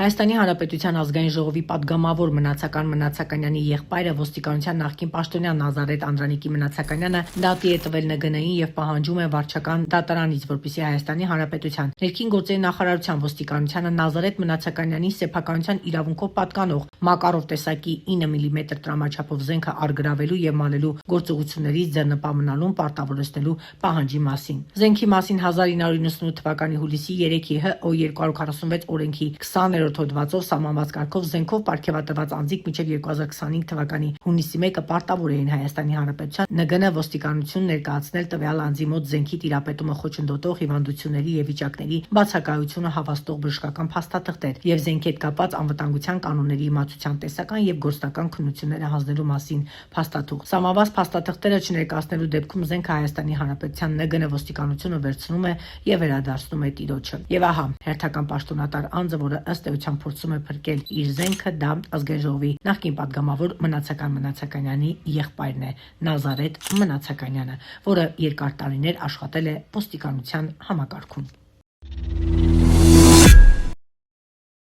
Հայաստանի Հանրապետության ազգային ժողովի պատգամավոր Մնացական Մնացականյանի եղբայրը ոստիկանության նախկին պաշտոնյա Նազարեթ Անդրանիկի Մնացականյանը դատի է տվել ՆԳՆ-ին եւ պահանջում է վարչական դատարանից, որպեսզի Հայաստանի Հանրապետության ներքին գործերի նախարարության ոստիկանությանը Նազարեթ Մնացականյանի սեփականության իրավունքով պատկանող Մակարով տեսակի 9 մմ տրամաչափով զենքը արգրավելու եւ մանելու գործողություններից ձեռնպահ մնալուն պարտավորեցնելու պահանջի մասին։ Զենքի մասին 1998 թվականի հուլիսի 3-ի ՀՕ 246 օրենքի 20-րդ հոդվածով սահմանված կարգով զենքով պարգևատրված անձիկ մինչև 2025 թվականի հունիսի 1-ը պարտավոր էին Հայաստանի Հանրապետության ՆԳՆ ոստիկանություն ներկայացնել տվյալ անձի մոտ զենքի տիրապետումը խոչընդոտող հիվանդությունների եւ վիճակների բացակայությունը հավաստող բժշկական փաստաթղթեր եւ զենքի հետ կապված անվտանգության կանոնների իմացության տեսական եւ գործնական քննությունները հանձնելու մասին փաստաթուղթ։ Սահմանված փաստաթղթերը չներկայացնելու դեպքում զենքը Հայաստանի Հանրապետության ՆԳՆ ոստիկանությունը վերցնում է եւ վերադարձնում է տիրոջը։ Եվ ահա հերթական պաշտոնատար անձը, որը ըստ էության փորձում է փրկել իր զենքը, դա ազգային ժողովի նախկին պատգամավոր Մնացական Մնացականյանի եղբայրն է, Նազարեթ Մնացականյանը, որը երկար տարիներ աշխատել է ոստիկանության համակարգում։